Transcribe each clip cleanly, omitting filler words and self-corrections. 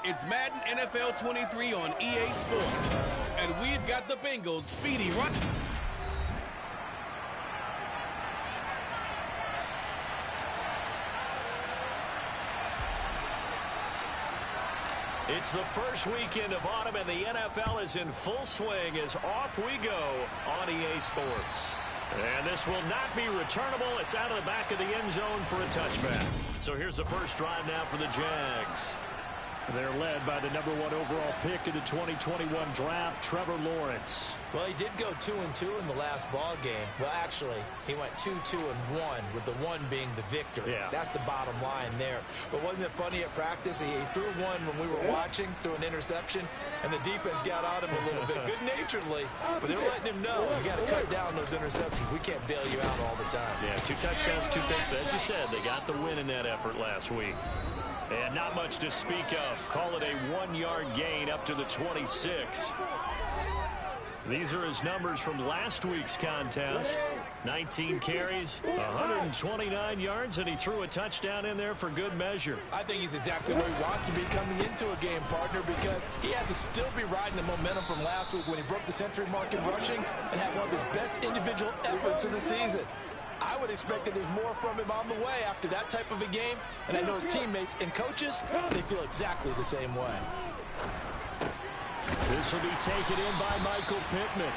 It's Madden NFL 23 on EA Sports. And we've got the Bengals speedy run. It's the first weekend of autumn, and the NFL is in full swing as off we go on EA Sports. And this will not be returnable. It's out of the back of the end zone for a touchback. So here's the first drive now for the Jags. They're led by the #1 overall pick in the 2021 draft, Trevor Lawrence. Well, he did go 2-2 in the last ball game. Well, actually, he went 2-2-1, with the 1 being the victory. Yeah. That's the bottom line there. But wasn't it funny at practice? He threw one when we were watching, threw an interception, and the defense got on him a little bit, good-naturedly. But they're letting him know, you got to cut down those interceptions. We can't bail you out all the time. Yeah, 2 touchdowns, 2 picks. But as you said, they got the win in that effort last week. And not much to speak of. Call it a 1-yard gain up to the 26. These are his numbers from last week's contest. 19 carries, 129 yards, and he threw a touchdown in there for good measure. I think he's exactly where he wants to be coming into a game, partner, because he has to still be riding the momentum from last week when he broke the century mark in rushing and had one of his best individual efforts of the season. I would expect that there's more from him on the way after that type of a game, and I know his teammates and coaches, they feel exactly the same way. This will be taken in by Michael Pittman.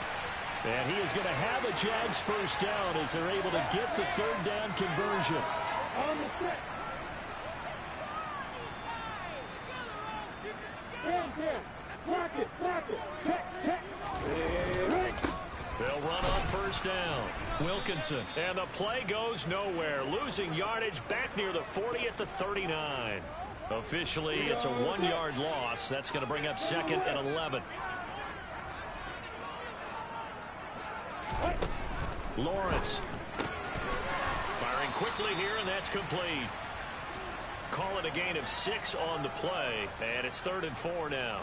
And he is going to have a Jags first down as they're able to get the third down conversion. They'll run on first down. Wilkinson. And the play goes nowhere. Losing yardage back near the 40 at the 39. Officially, it's a 1-yard loss. That's going to bring up 2nd and 11. Lawrence. Firing quickly here, and that's complete. Call it a gain of 6 on the play, and it's 3rd and 4 now.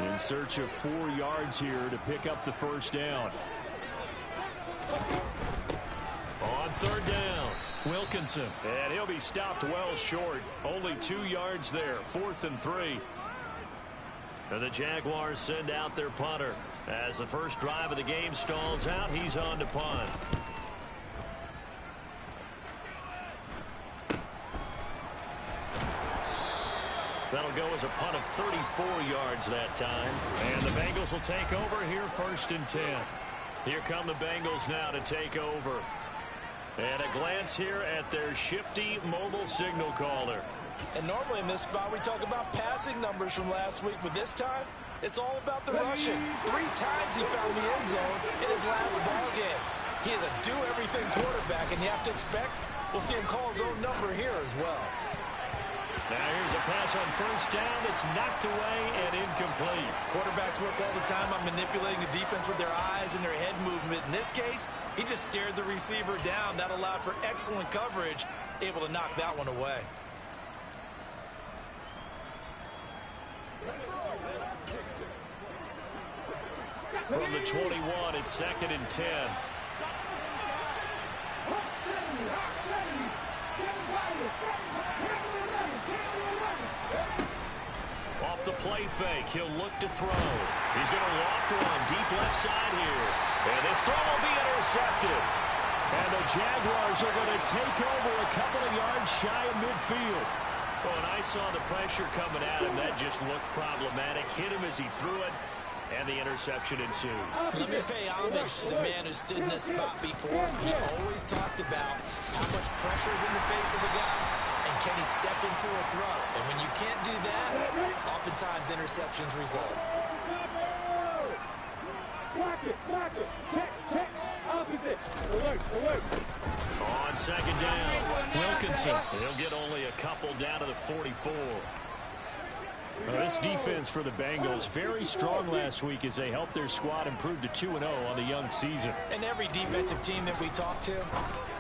In search of 4 yards here to pick up the first down. On 3rd down, Wilkinson. And he'll be stopped well short. Only 2 yards there, 4th and 3. And the Jaguars send out their punter. As the first drive of the game stalls out, he's on to punt. That'll go as a punt of 34 yards that time. And the Bengals will take over here, 1st and 10. Here come the Bengals now to take over. And a glance here at their shifty mobile signal caller. And normally in this spot we talk about passing numbers from last week, but this time it's all about the rushing. 3 times he found the end zone in his last ball game. He is a do-everything quarterback, and you have to expect we'll see him call his own number here as well. Now here's a pass on first down. It's knocked away and incomplete. Quarterbacks work all the time on manipulating the defense with their eyes and their head movement. In this case, he just stared the receiver down. That allowed for excellent coverage, able to knock that one away. From the 21, it's 2nd and 10. Off the play fake, he'll look to throw. He's going to loft one deep left side here. And this throw will be intercepted. And the Jaguars are going to take over a couple of yards shy of midfield. Well, when I saw the pressure coming at him, that just looked problematic. Hit him as he threw it, and the interception ensued. Let me pay homage to the man who stood in this spot before. He always talked about how much pressure is in the face of a guy, and can he step into a throw. And when you can't do that, oftentimes interceptions result. Block it, check, opposite, alert. On 2nd down, Wilkinson. He'll get only a couple down to the 44. This defense for the Bengals, very strong last week as they helped their squad improve to 2-0 on the young season. And every defensive team that we talk to,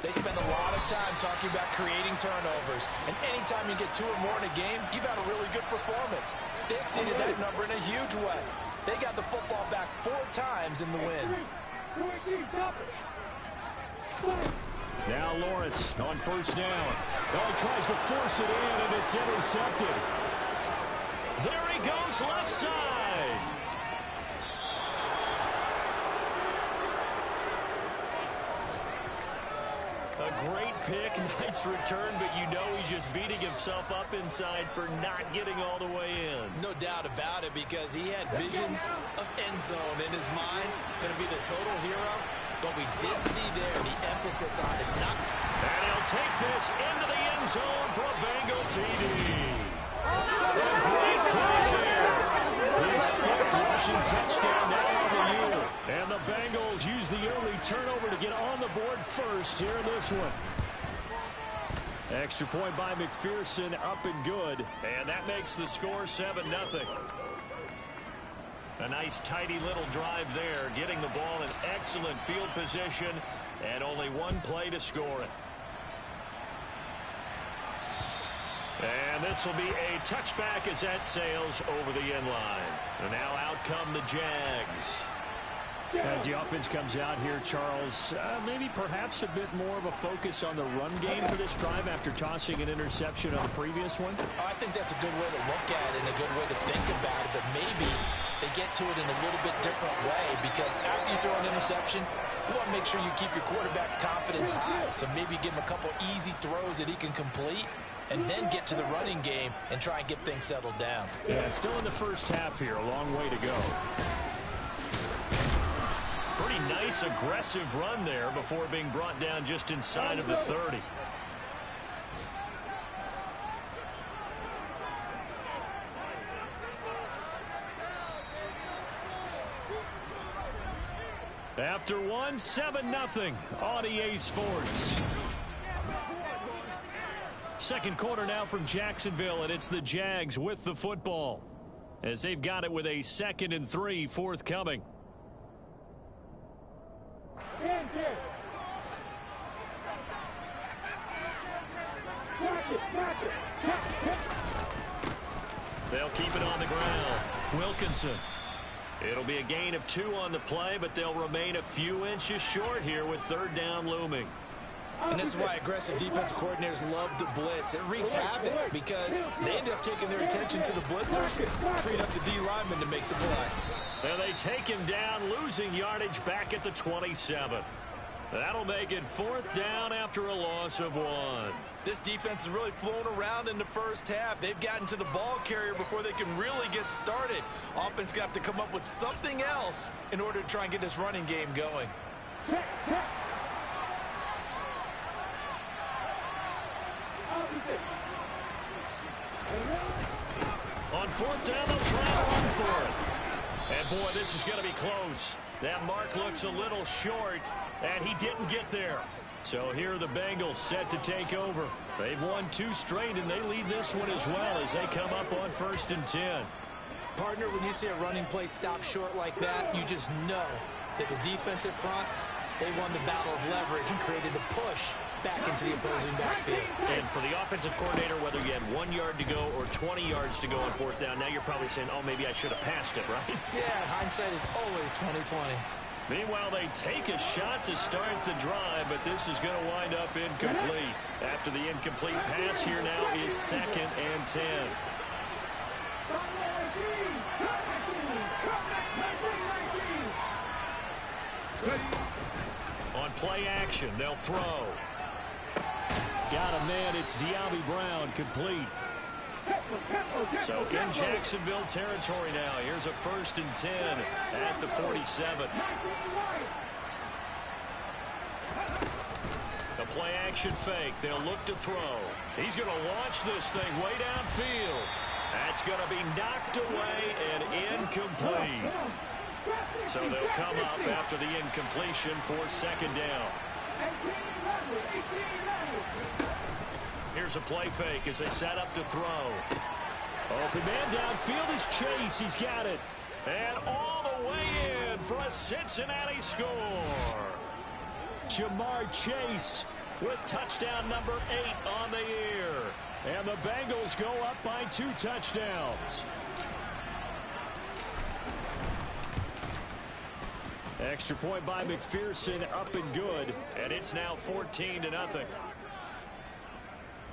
they spend a lot of time talking about creating turnovers. And anytime you get 2 or more in a game, you've had a really good performance. They exceeded that number in a huge way. They got the football back 4 times in the win. Now Lawrence on first down. Oh, he tries to force it in, and it's intercepted. There he goes, left side. A great pick, nice return, but you know he's just beating himself up inside for not getting all the way in. No doubt about it, because he had visions of end zone in his mind. Going to be the total hero. But we did see there the emphasis on is not. And he'll take this into the end zone for a Bengal TD. A great play there. His fifth rushing touchdown now on the year. And the Bengals use the early turnover to get on the board first here in this one. Extra point by McPherson, up and good. And that makes the score 7-0. A nice, tidy little drive there, getting the ball in excellent field position, and only one play to score it. And this will be a touchback as that sails over the end line. And now out come the Jags. As the offense comes out here, Charles, maybe perhaps a bit more of a focus on the run game for this drive after tossing an interception on the previous one? I think that's a good way to look at it and a good way to think about it, but maybe they get to it in a little bit different way, because after you throw an interception, you want to make sure you keep your quarterback's confidence high. So maybe give him a couple easy throws that he can complete, and then get to the running game and try and get things settled down. Yeah, still in the first half here, a long way to go. Pretty nice, aggressive run there before being brought down just inside of the 30. After one, 7-0 on EA Sports. Second quarter now from Jacksonville, and it's the Jags with the football, as they've got it with a 2nd and 3 forthcoming. They'll keep it on the ground. Wilkinson. It'll be a gain of 2 on the play, but they'll remain a few inches short here with 3rd down looming. And this is why aggressive defensive coordinators love to blitz. It wreaks havoc because they end up taking their attention to the blitzers, freed up the D lineman to make the play. And they take him down, losing yardage back at the 27. That'll make it 4th down after a loss of 1. This defense has really flown around in the first half. They've gotten to the ball carrier before they can really get started. Offense going to have to come up with something else in order to try and get this running game going. On 4th down, they'll try to run for it. And boy, this is going to be close. That mark looks a little short, and he didn't get there. So here are the Bengals set to take over. They've won 2 straight, and they lead this one as well as they come up on 1st and 10. Partner, when you see a running play stop short like that, you just know that the defensive front, they won the battle of leverage and created the push back into the opposing backfield. And for the offensive coordinator, whether you had 1 yard to go or 20 yards to go on 4th down, now you're probably saying, oh, maybe I should have passed it, right? Yeah, hindsight is always 20/20. Meanwhile, they take a shot to start the drive, but this is going to wind up incomplete. After the incomplete pass, here now is 2nd and 10. On play action, they'll throw. Got a man, it's De'Ami Brown, complete. So in Jacksonville territory now. Here's a 1st and 10 at the 47. The play action fake. They'll look to throw. He's going to launch this thing way downfield. That's going to be knocked away and incomplete. So they'll come up after the incompletion for 2nd down. Here's a play fake as they set up to throw. Open man downfield is Chase. He's got it. And all the way in for a Cincinnati score. Jamar Chase with touchdown number 8 on the year. And the Bengals go up by 2 touchdowns. Extra point by McPherson, up and good. And it's now 14-0.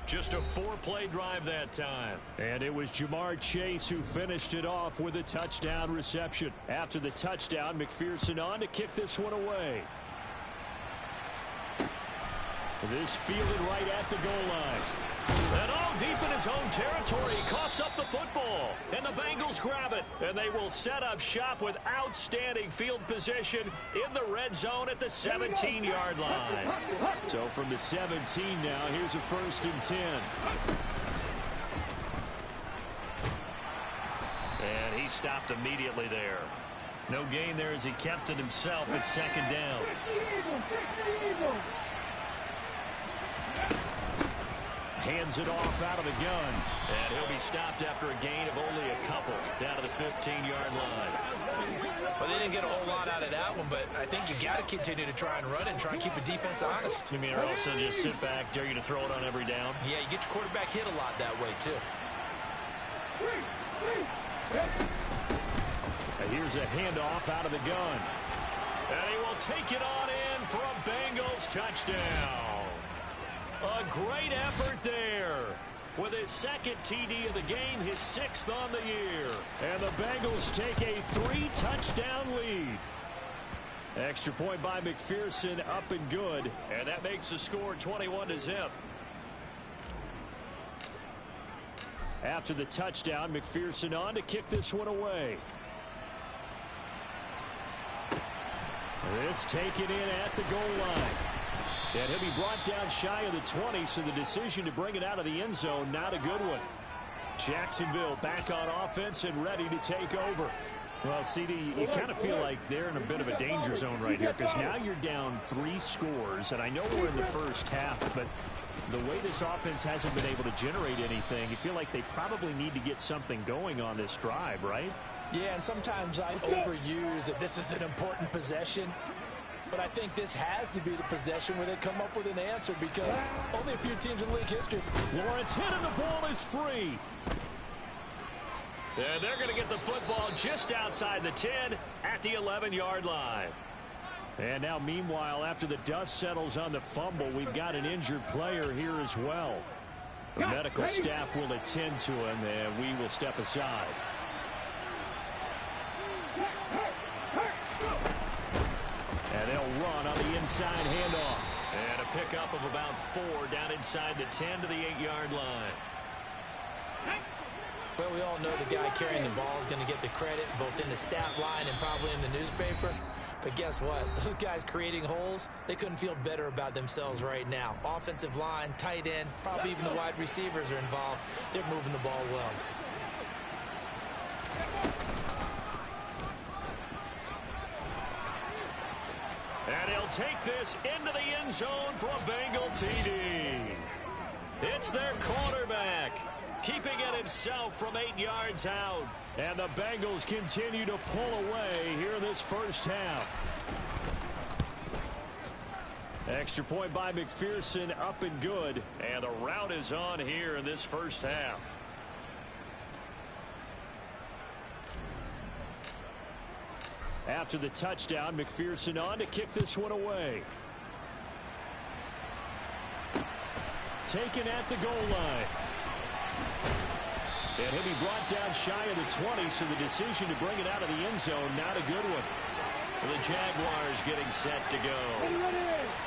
Just a 4-play drive that time. And it was Jamar Chase who finished it off with a touchdown reception. After the touchdown, McPherson on to kick this one away. This fielded right at the goal line. And all deep in his own territory, he coughs up the football. And the Bengals grab it. And they will set up shop with outstanding field position in the red zone at the 17-yard line. So from the 17 now, here's a 1st and 10. And he stopped immediately there. No gain there as he kept it himself at 2nd down. Hands it off out of the gun. And he'll be stopped after a gain of only a couple down to the 15-yard line. Well, they didn't get a whole lot out of that one, but I think you got to continue to try and run and try and keep the defense honest. You mean or else they'll just sit back, dare you to throw it on every down? Yeah, you get your quarterback hit a lot that way, too. And here's a handoff out of the gun. And he will take it on in for a Bengals touchdown. A great effort there. With his 2nd TD of the game, his 6th on the year. And the Bengals take a 3-touchdown lead. Extra point by McPherson, up and good. And that makes the score 21-0. After the touchdown, McPherson on to kick this one away. This taken in at the goal line. And he'll be brought down shy of the 20, so the decision to bring it out of the end zone, not a good one. Jacksonville back on offense and ready to take over. Well, CD, you kind of feel like they're in a bit of a danger zone right here because now you're down 3 scores, and I know we're in the first half, but the way this offense hasn't been able to generate anything, you feel like they probably need to get something going on this drive, right? Yeah, and sometimes I overuse that this is an important possession. But I think this has to be the possession where they come up with an answer because only a few teams in league history. Lawrence hit and the ball is free. And they're going to get the football just outside the 10 at the 11-yard line. And now, meanwhile, after the dust settles on the fumble, we've got an injured player here as well. The medical staff will attend to him, and we will step aside. And they'll run on the inside handoff. And a pickup of about 4 down inside the 10 to the 8-yard line. Well, we all know the guy carrying the ball is going to get the credit both in the stat line and probably in the newspaper. But guess what? Those guys creating holes, they couldn't feel better about themselves right now. Offensive line, tight end, probably even the wide receivers are involved. They're moving the ball well. And he'll take this into the end zone for a Bengal TD. It's their quarterback, keeping it himself from 8 yards out. And the Bengals continue to pull away here in this first half. Extra point by McPherson, up and good. And the route is on here in this first half. After the touchdown, McPherson on to kick this one away. Taken at the goal line. And he'll be brought down shy of the 20, so the decision to bring it out of the end zone, not a good one. The Jaguars getting set to go.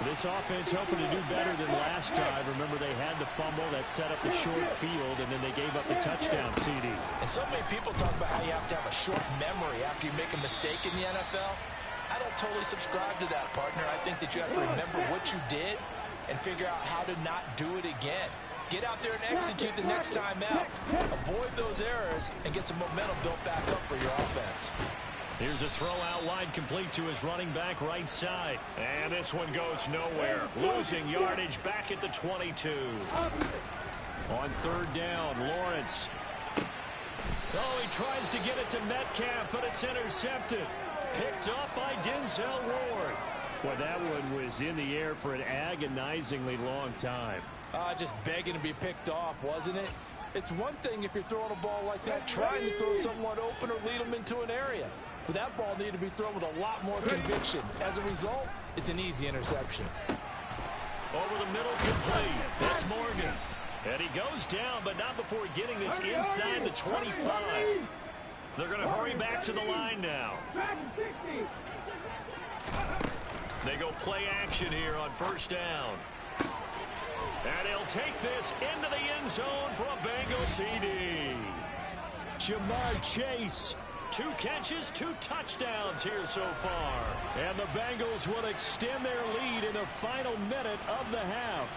This offense hoping to do better than last drive. Remember, they had the fumble that set up the short field, and then they gave up the touchdown, CD. And so many people talk about how you have to have a short memory after you make a mistake in the NFL. I don't totally subscribe to that, partner. I think that you have to remember what you did and figure out how to not do it again. Get out there and execute the next time out. Avoid those errors and get some momentum built back up for your offense. Here's a throw out wide complete to his running back right side. And this one goes nowhere. Losing yardage back at the 22. On 3rd down, Lawrence. Oh, he tries to get it to Metcalf, but it's intercepted. Picked up by Denzel Ward. Boy, that one was in the air for an agonizingly long time. Just begging to be picked off, wasn't it? It's one thing if you're throwing a ball like that, trying to throw someone open or lead them into an area. But that ball needed to be thrown with a lot more conviction. As a result, it's an easy interception. Over the middle complete. That's Morgan. And he goes down, but not before getting this inside the 25. They're going to hurry back to the line now. They go play action here on first down. And he'll take this into the end zone for a Bengal TD. Jamar Chase. 2 catches, 2 touchdowns here so far. And the Bengals will extend their lead in the final minute of the half.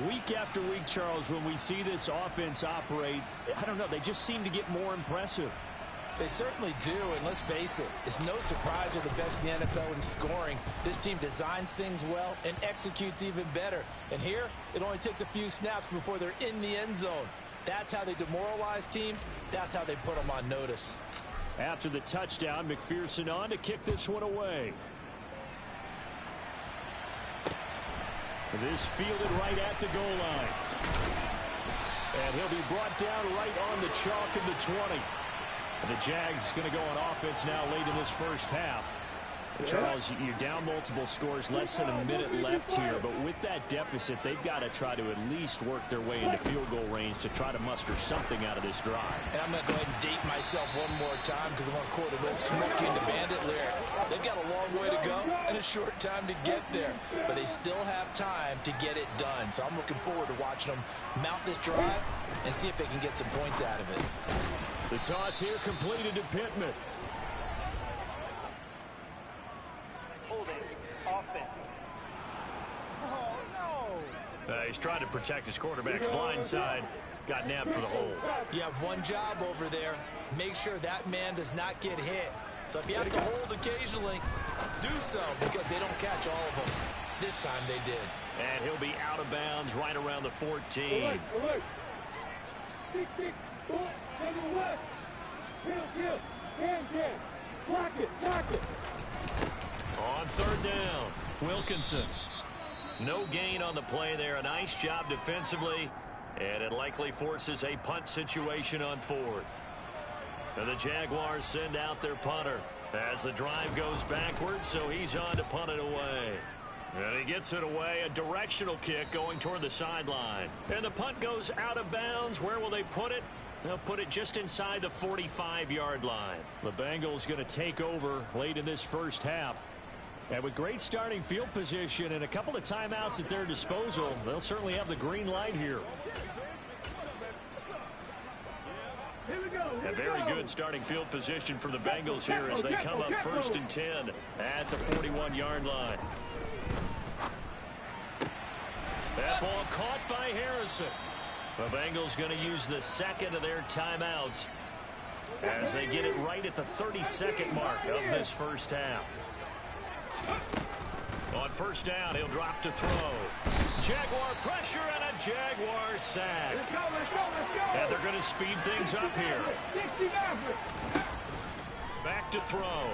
Week after week, Charles, when we see this offense operate, I don't know, they just seem to get more impressive. They certainly do, and let's face it, it's no surprise they're the best in the NFL in scoring. This team designs things well and executes even better. And here, it only takes a few snaps before they're in the end zone. That's how they demoralize teams. That's how they put them on notice. After the touchdown, McPherson on to kick this one away. This fielded right at the goal line. And he'll be brought down right on the chalk of the 20. And the Jags going to go on offense now late in this first half. Charles, you're down multiple scores, less than a minute left here. But with that deficit, they've got to try to at least work their way into field goal range to try to muster something out of this drive. And I'm going to go ahead and date myself one more time because I want to quote a little Smokey and the Bandit lyric. They've got a long way to go and a short time to get there. But they still have time to get it done. So I'm looking forward to watching them mount this drive and see if they can get some points out of it. The toss here completed to Pittman. He's trying to protect his quarterback's blind side. Got nabbed for the hold. You have one job over there. Make sure that man does not get hit. So if you have to hold occasionally, do so because they don't catch all of them. This time they did. And he'll be out of bounds right around the 14. On third down, Wilkinson. No gain on the play there. A nice job defensively. And it likely forces a punt situation on fourth. And the Jaguars send out their punter as the drive goes backwards, so he's on to punt it away. And he gets it away. A directional kick going toward the sideline. And the punt goes out of bounds. Where will they put it? They'll put it just inside the 45-yard line. The Bengals going to take over late in this first half. And with great starting field position and a couple of timeouts at their disposal, they'll certainly have the green light here. A very good starting field position for the Bengals here as they come up 1st and 10 at the 41-yard line. That ball caught by Harrison. The Bengals going to use the second of their timeouts as they get it right at the 32nd mark of this first half. On first down, he'll drop to throw. Jaguar pressure and a Jaguar sack. Let's go. And they're going to speed things up here. Back to throw.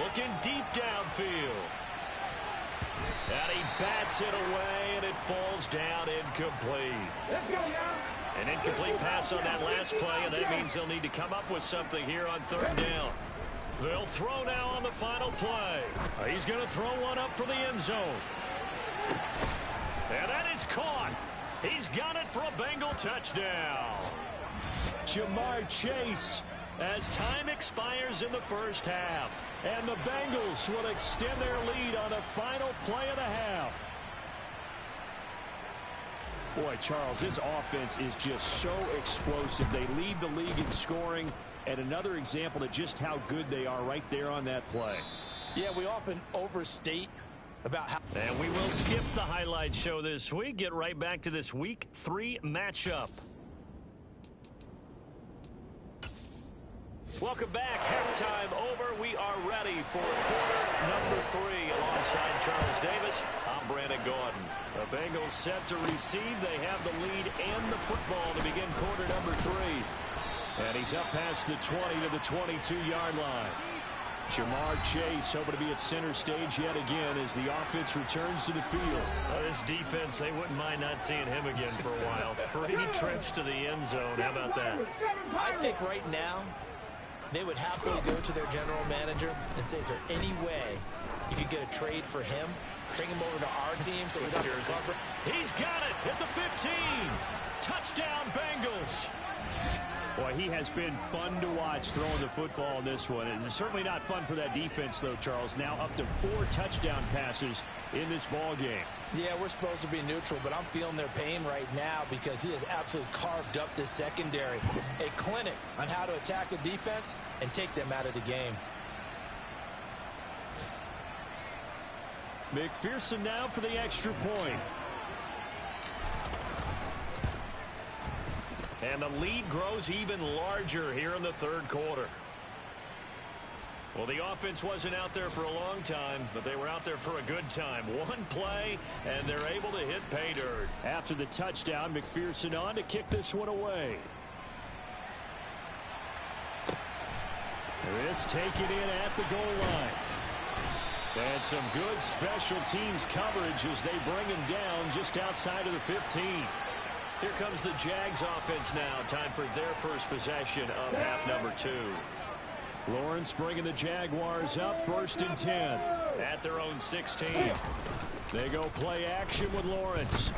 Looking deep downfield. And he bats it away, and it falls down incomplete. Let's go, y'all. An incomplete pass on that last play, and that means they'll need to come up with something here on third down. They'll throw now on the final play. He's going to throw one up for the end zone. And that is caught. He's got it for a Bengal touchdown. Jamar Chase as time expires in the first half. And the Bengals will extend their lead on the final play of the half. Boy, Charles, this offense is just so explosive. They lead the league in scoring. And another example of just how good they are right there on that play. Yeah, we often overstate about how... And we will skip the highlight show this week. Get right back to this Week 3 matchup. Welcome back. Halftime over. We are ready for quarter number 3 alongside Charles Davis. I'm Brandon Gordon. The Bengals set to receive. They have the lead and the football to begin quarter number 3. And he's up past the 20 to the 22-yard line. Jamar Chase hoping to be at center stage yet again as the offense returns to the field. This defense, they wouldn't mind not seeing him again for a while. 3 trips to the end zone. How about that? I think right now they would happily go to their general manager and say, is there any way you could get a trade for him? Bring him over to our team so we don't have to cover. He's got it at the 50. seam. Touchdown, Bengals. Boy, he has been fun to watch throwing the football in this one. It's certainly not fun for that defense, though, Charles. Now up to 4 touchdown passes in this ball game. Yeah, we're supposed to be neutral, but I'm feeling their pain right now because he has absolutely carved up this secondary. A clinic on how to attack a defense and take them out of the game. McPherson now for the extra point. And the lead grows even larger here in the third quarter. Well, the offense wasn't out there for a long time, but they were out there for a good time. One play, and they're able to hit pay dirt. After the touchdown, McPherson on to kick this one away. This taken in at the goal line. And some good special teams coverage as they bring him down just outside of the 15. Here comes the Jags offense now. Time for their first possession of half number 2. Lawrence bringing the Jaguars up 1st and 10. At their own 16. They go play action with Lawrence.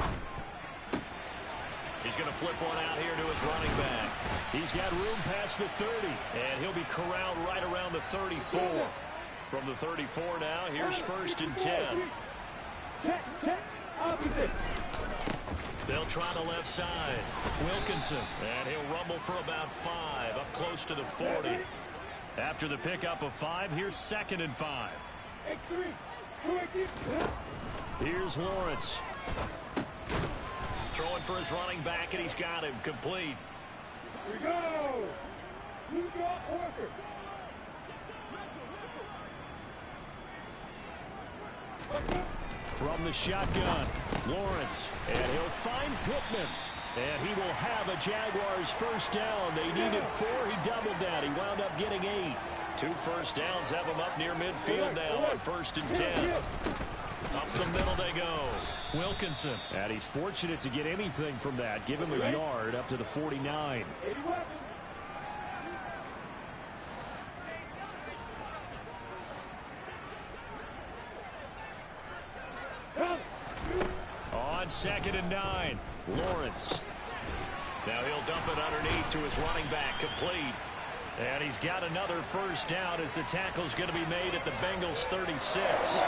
He's going to flip one out here to his running back. He's got room past the 30. And he'll be corralled right around the 34. From the 34 now, here's 1st and 10. Check. Opposite. They'll try the left side. Wilkinson. And he'll rumble for about 5, up close to the 40. After the pickup of 5, here's 2nd and 5. Here's Lawrence. Throwing for his running back, and he's got him complete. Here we go. You got Orford. From the shotgun, Lawrence, and he'll find Pittman. And he will have a Jaguars first down. They needed 4. He doubled that. He wound up getting 8. 2 first downs have him up near midfield now on 1st and 10. Up the middle they go. Wilkinson. And he's fortunate to get anything from that. Give him a yard up to the 49. On 2nd and 9, Lawrence. Now he'll dump it underneath to his running back, complete. And he's got another first down as the tackle's going to be made at the Bengals 36.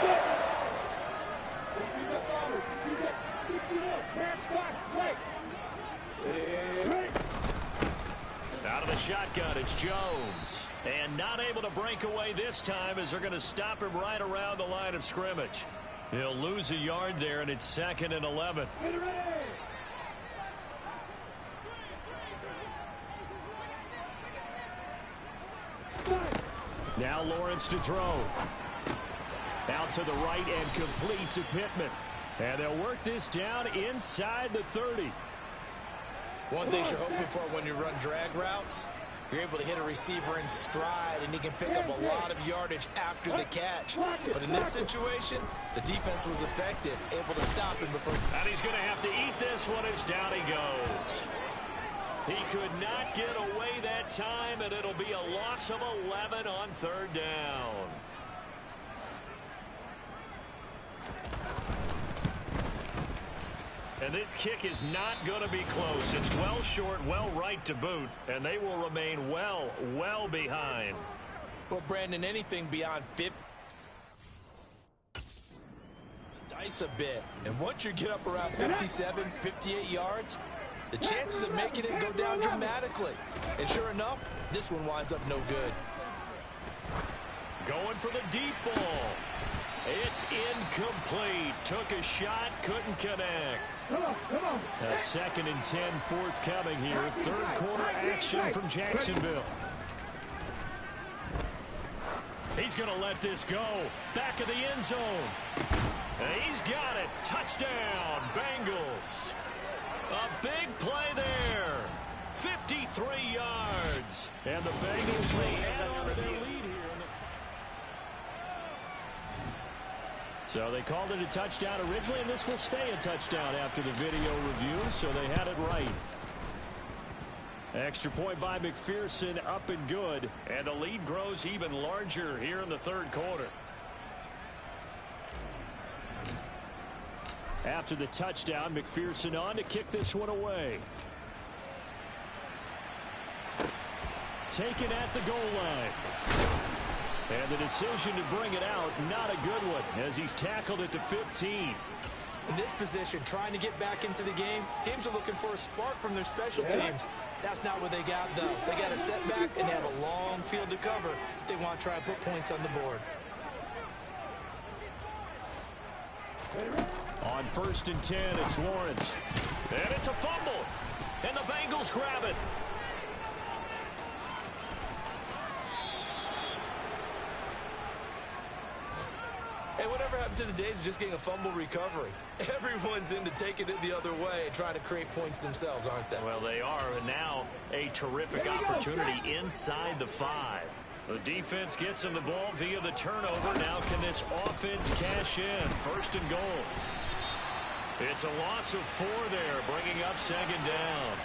Out of the shotgun, it's Jones. And not able to break away this time as they're going to stop him right around the line of scrimmage. He'll lose a yard there, and it's 2nd and 11. Now Lawrence to throw. Out to the right and complete to Pittman. And they'll work this down inside the 30. One thing you're hoping for when you run drag routes, you're able to hit a receiver in stride, and he can pick up a lot of yardage after the catch. But in this situation, the defense was effective, able to stop him before. And he's going to have to eat this one as down he goes. He could not get away that time, and it'll be a loss of 11 on 3rd down. And this kick is not going to be close. It's well short, well right to boot, and they will remain well behind. Well, Brandon, anything beyond 50. Dice a bit. And once you get up around 57, 58 yards, the chances of making it go down dramatically. And sure enough, this one winds up no good. Going for the deep ball. It's incomplete. Took a shot, couldn't connect. Come on. A 2nd and 10 forthcoming here. 3rd quarter action from Jacksonville. He's going to let this go. Back of the end zone. And he's got it. Touchdown, Bengals. A big play there. 53 yards. And the Bengals may add on to their lead here. So they called it a touchdown originally, and this will stay a touchdown after the video review, so they had it right. Extra point by McPherson, up and good. And the lead grows even larger here in the 3rd quarter. After the touchdown, McPherson on to kick this one away. Taken at the goal line. And the decision to bring it out, not a good one, as he's tackled at the 15. In this position, trying to get back into the game, teams are looking for a spark from their special teams. That's not what they got, though. They got a setback, and they have a long field to cover if they want to try and put points on the board. On 1st and 10, it's Lawrence. And it's a fumble. And the Bengals grab it. Hey, whatever happened to the days of just getting a fumble recovery? Everyone's into taking it the other way and trying to create points themselves, aren't they? Well, they are, and now a terrific opportunity inside the 5. The defense gets him the ball via the turnover. Now can this offense cash in? 1st and goal. It's a loss of 4 there, bringing up 2nd down.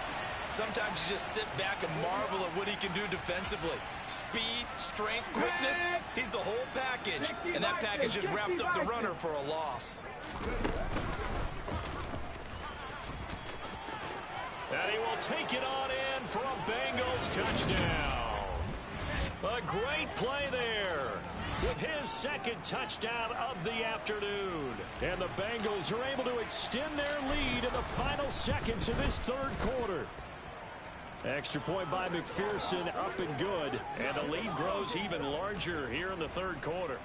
Sometimes you just sit back and marvel at what he can do defensively. Speed, strength, quickness, he's the whole package. And that package just wrapped up the runner for a loss. And he will take it on in for a Bengals touchdown. A great play there with his 2nd touchdown of the afternoon. And the Bengals are able to extend their lead in the final seconds of this 3rd quarter. Extra point by McPherson, up and good. And the lead grows even larger here in the 3rd quarter.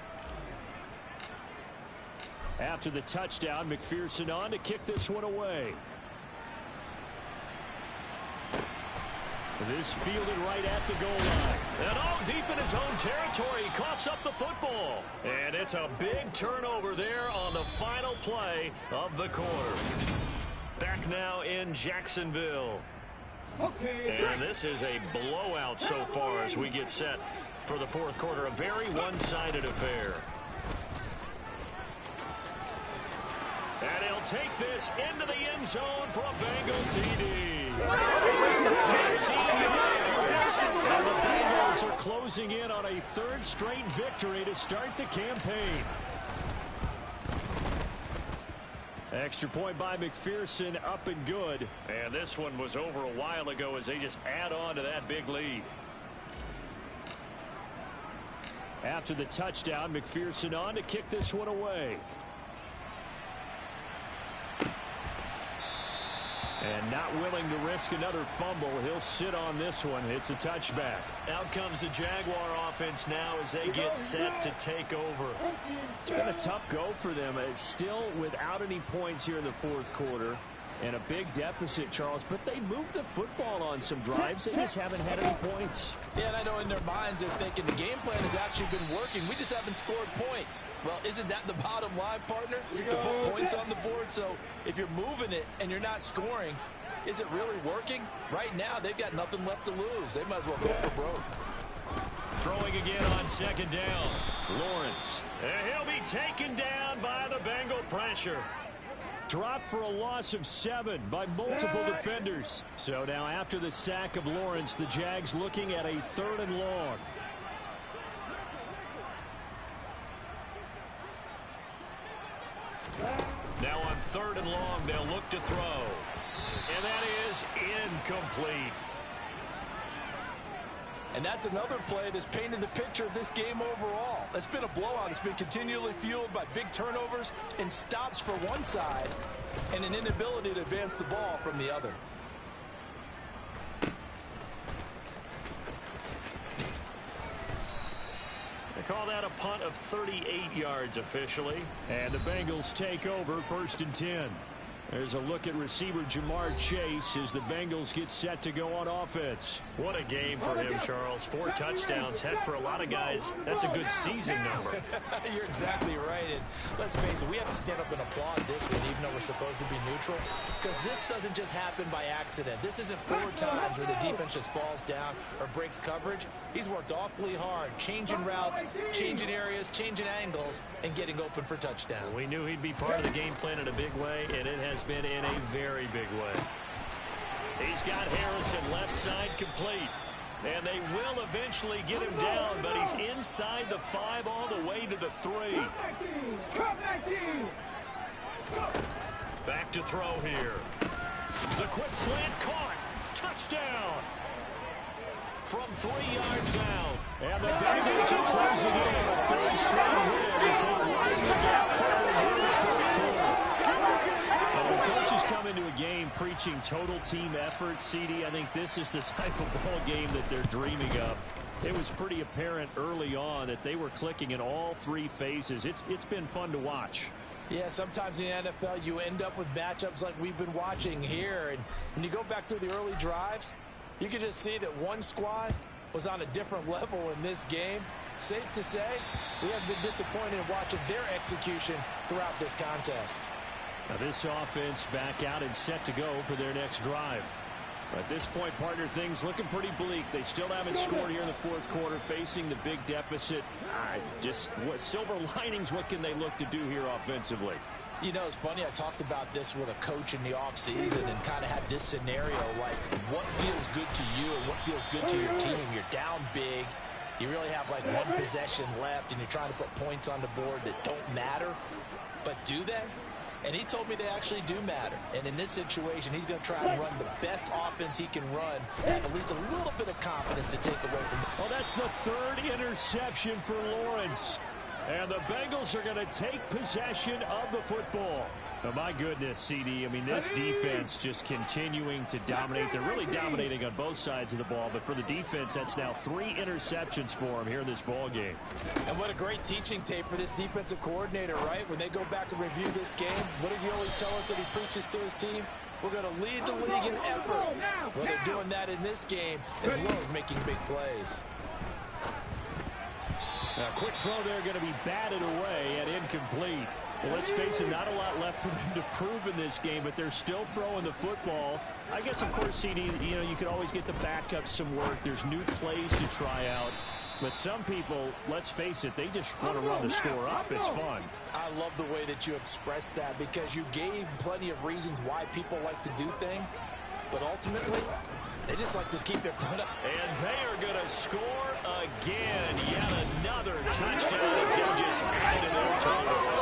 After the touchdown, McPherson on to kick this one away. This fielded right at the goal line. And all deep in his own territory, he coughs up the football. And it's a big turnover there on the final play of the quarter. Back now in Jacksonville. And this is a blowout so far as we get set for the 4th quarter. A very one-sided affair. And he'll take this into the end zone for a Bengals TD. 15 yards. And the Bengals are closing in on a 3rd straight victory to start the campaign. Extra point by McPherson, up and good. And this one was over a while ago as they just add on to that big lead. After the touchdown, McPherson on to kick this one away. And not willing to risk another fumble. He'll sit on this one. It's a touchback. Out comes the Jaguar offense now as they get set to take over. It's been a tough go for them. It's still without any points here in the 4th quarter. And a big deficit, Charles. But they moved the football on some drives. They just haven't had any points. Yeah, and I know in their minds they're thinking the game plan has actually been working. We just haven't scored points. Well, isn't that the bottom line, partner? To put points on the board. So if you're moving it and you're not scoring, is it really working? Right now, they've got nothing left to lose. They might as well go for broke. Throwing again on 2nd down. Lawrence. And he'll be taken down by the Bengal pressure. Dropped for a loss of 7 by multiple defenders. So now after the sack of Lawrence, the Jags looking at a 3rd and long. Now on 3rd and long, they'll look to throw. And that is incomplete. And that's another play that's painted the picture of this game overall. It's been a blowout. It's been continually fueled by big turnovers and stops for one side and an inability to advance the ball from the other. They call that a punt of 38 yards officially. And the Bengals take over 1st and 10. There's a look at receiver Jamar Chase as the Bengals get set to go on offense. What a game for him, Charles. 4 touchdowns. Heck, for a lot of guys, that's a good season number. You're exactly right. And let's face it, we have to stand up and applaud this one, even though we're supposed to be neutral. Because this doesn't just happen by accident. This isn't 4 times where the defense just falls down or breaks coverage. He's worked awfully hard, changing routes, changing areas, changing angles, and getting open for touchdowns. We knew he'd be part of the game plan in a big way, and it has been in a very big way. He's got Harrison left side complete. And they will eventually get him down, but he's inside the 5 all the way to the 3. Back to throw here. The quick slant caught. Touchdown. From 3 yards out. And the Bengals are closing in on a third straight win as they widen the gap forward here in the fourth quarter. And when coaches come into a game preaching total team effort, CD, I think this is the type of ball game that they're dreaming of. It was pretty apparent early on that they were clicking in all 3 phases. It's been fun to watch. Yeah, sometimes in the NFL you end up with matchups like we've been watching here. And when you go back through the early drives, you can just see that one squad was on a different level in this game. Safe to say, we have been disappointed in watching their execution throughout this contest. Now this offense back out and set to go for their next drive. At this point, partner, things looking pretty bleak. They still haven't scored here in the fourth quarter, facing the big deficit. Just what silver linings, what can they look to do here offensively? You know, it's funny, I talked about this with a coach in the offseason and kind of had this scenario, like what feels good to you and what feels good to your team. You're down big. You really have like one possession left, and you're trying to put points on the board that don't matter. But do they? And he told me they actually do matter. And in this situation, he's going to try and run the best offense he can run. At least a little bit of confidence to take away from him. Well, that's the 3rd interception for Lawrence. And the Bengals are going to take possession of the football. Oh, my goodness, CD. I mean, this defense just continuing to dominate. They're really dominating on both sides of the ball. But for the defense, that's now 3 interceptions for them here in this ball game. And what a great teaching tape for this defensive coordinator, right? When they go back and review this game, what does he always tell us that he preaches to his team? We're going to lead the league in effort. Well, they're doing that in this game as well as making big plays. A quick throw there going to be batted away and incomplete. Well, let's face it, not a lot left for them to prove in this game, but they're still throwing the football. I guess, of course, CD, you know, you could always get the backup some work. There's new plays to try out. But some people, let's face it, they just want to run the score up. It's fun. I love the way that you expressed that because you gave plenty of reasons why people like to do things. But ultimately, they just like to keep their foot up. And they are going to score again. Yet another touchdown as they just added their totals.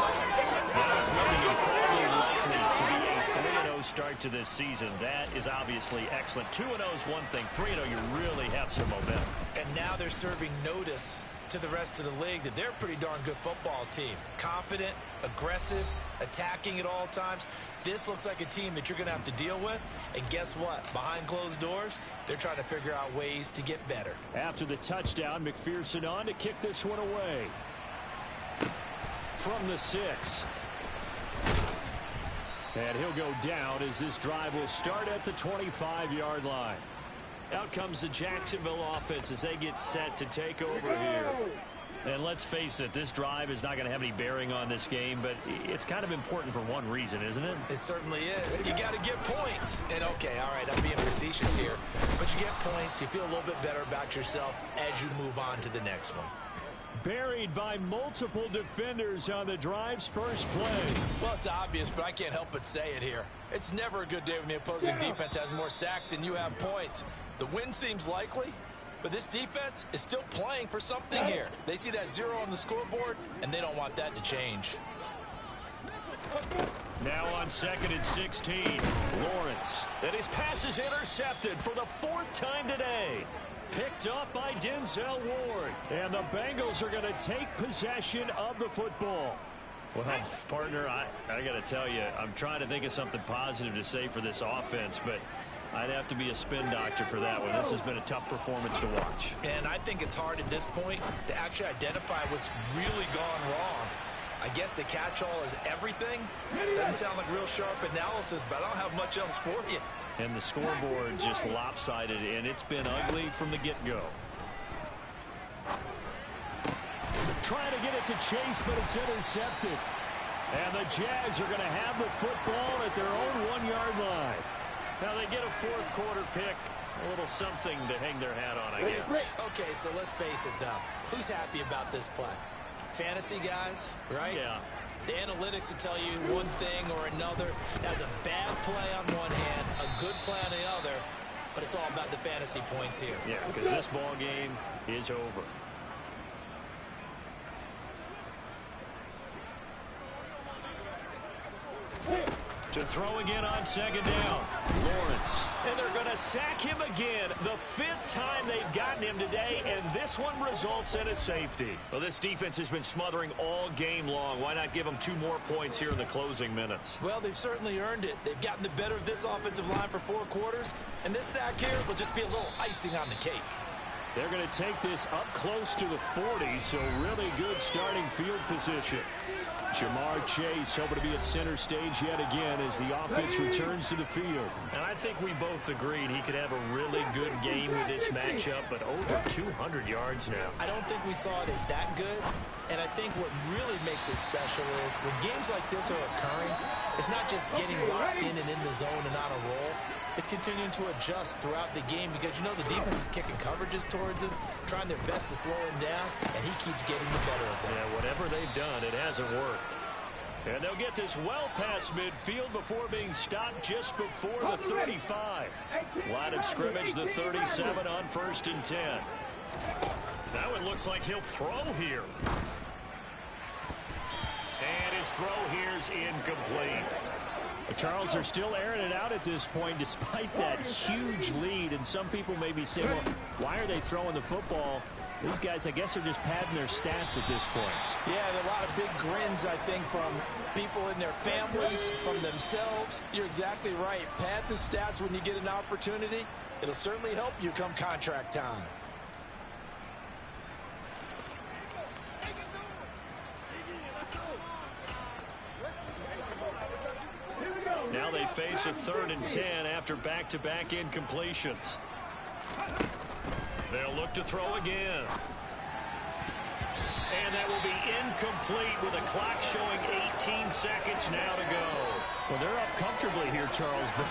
Now it's looking incredibly likely to be a 3-0 start to this season. That is obviously excellent. 2-0 is one thing. 3-0, you really have some momentum. And now they're serving notice to the rest of the league that they're a pretty darn good football team. Confident, aggressive, attacking at all times. This looks like a team that you're going to have to deal with. And guess what? Behind closed doors, they're trying to figure out ways to get better. After the touchdown, McPherson on to kick this one away. From the 6. And he'll go down as this drive will start at the 25-yard line. Out comes the Jacksonville offense as they get set to take over here. And let's face it, this drive is not going to have any bearing on this game, but it's kind of important for one reason, isn't it? It certainly is. You got to get points. And, okay, all right, I'm being facetious here. But you get points. You feel a little bit better about yourself as you move on to the next one. Buried by multiple defenders on the drive's first play. Well, it's obvious, but I can't help but say it here. It's never a good day when the opposing defense has more sacks than you have points. The win seems likely, but this defense is still playing for something here. They see that 0 on the scoreboard, and they don't want that to change. Now on 2nd and 16, Lawrence. And his pass is intercepted for the 4th time today. Picked up by Denzel Ward. And the Bengals are going to take possession of the football. Well, partner, I got to tell you, I'm trying to think of something positive to say for this offense, but I'd have to be a spin doctor for that one. This has been a tough performance to watch. And I think it's hard at this point to actually identify what's really gone wrong. I guess the catch-all is everything. Doesn't sound like real sharp analysis, but I don't have much else for you. And the scoreboard just lopsided, and it's been ugly from the get-go. Trying to get it to Chase, but it's intercepted. And the Jags are going to have the football at their own 1-yard line. Now they get a 4th quarter pick. A little something to hang their hat on, I guess. Okay, so let's face it, though. Who's happy about this play? Fantasy guys, right? Yeah. The analytics will tell you one thing or another. That's a bad play on one hand, a good play on the other, but it's all about the fantasy points here. Yeah, because this ball game is over. To To throw again on second down. Lawrence. And they're going to sack him again. The 5th time they've gotten him today, and this one results in a safety. Well, this defense has been smothering all game long. Why not give them 2 more points here in the closing minutes? Well, they've certainly earned it. They've gotten the better of this offensive line for 4 quarters, and this sack here will just be a little icing on the cake. They're going to take this up close to the 40, so really good starting field position. Jamar Chase hoping to be at center stage yet again as the offense returns to the field. And I think we both agreed he could have a really good game with this matchup, but over 200 yards now. I don't think we saw it as that good, and I think what really makes it special is when games like this are occurring, it's not just getting locked in and in the zone and on a roll. It's continuing to adjust throughout the game because, you know, the defense is kicking coverages towards him, trying their best to slow him down, and he keeps getting the better of them. Yeah, whatever they've done, it hasn't worked. And they'll get this well past midfield before being stopped just before the 35. Line of scrimmage, the 37 on 1st and 10. Now it looks like he'll throw here. And his throw here's incomplete. Charles, are still airing it out at this point despite that huge lead. And some people may be saying, well, why are they throwing the football? These guys, I guess, are just padding their stats at this point. Yeah, there are a lot of big grins, I think, from people in their families, from themselves. You're exactly right. Pad the stats when you get an opportunity. It'll certainly help you come contract time. Now they face a 3rd and 10 after back-to-back incompletions. They'll look to throw again. And that will be incomplete with a clock showing 18 seconds now to go. Well, they're up comfortably here, Charles, but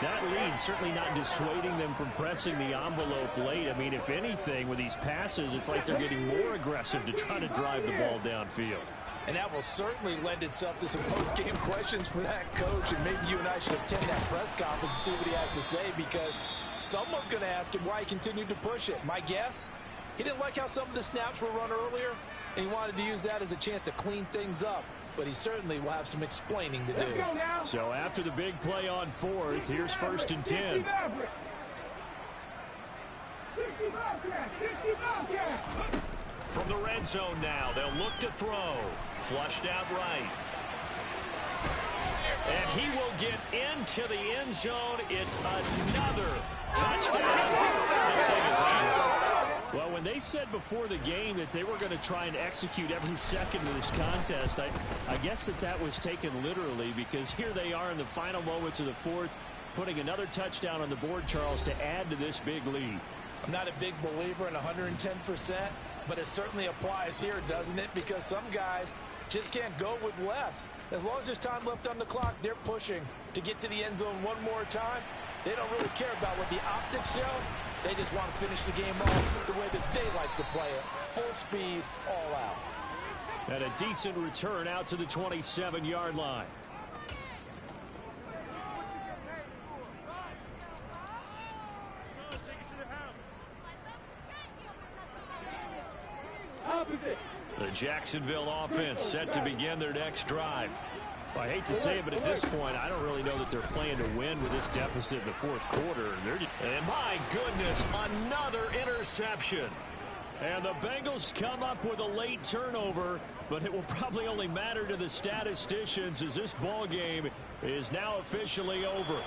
that lead certainly not dissuading them from pressing the envelope late. I mean, if anything, with these passes, it's like they're getting more aggressive to try to drive the ball downfield. And that will certainly lend itself to some post-game questions for that coach. And maybe you and I should attend that press conference to see what he has to say, because someone's going to ask him why he continued to push it. My guess, he didn't like how some of the snaps were run earlier, and he wanted to use that as a chance to clean things up. But he certainly will have some explaining to do. So after the big play on 4th, here's 1st and 10. From the red zone now, they'll look to throw. Flushed out right. And he will get into the end zone. It's another touchdown. Well, when they said before the game that they were going to try and execute every second of this contest, I guess that was taken literally, because here they are in the final moments of the 4th, putting another touchdown on the board, Charles, to add to this big lead. I'm not a big believer in 110%, but it certainly applies here, doesn't it? Because some guys just can't go with less. As long as there's time left on the clock, they're pushing to get to the end zone one more time. They don't really care about what the optics show. They just want to finish the game off the way that they like to play it. Full speed, all out. And a decent return out to the 27-yard line. The Jacksonville offense set to begin their next drive. Well, I hate to say it, but at this point, I don't really know that they're playing to win with this deficit in the 4th quarter. And my goodness, another interception. And the Bengals come up with a late turnover, but it will probably only matter to the statisticians as this ball game is now officially over.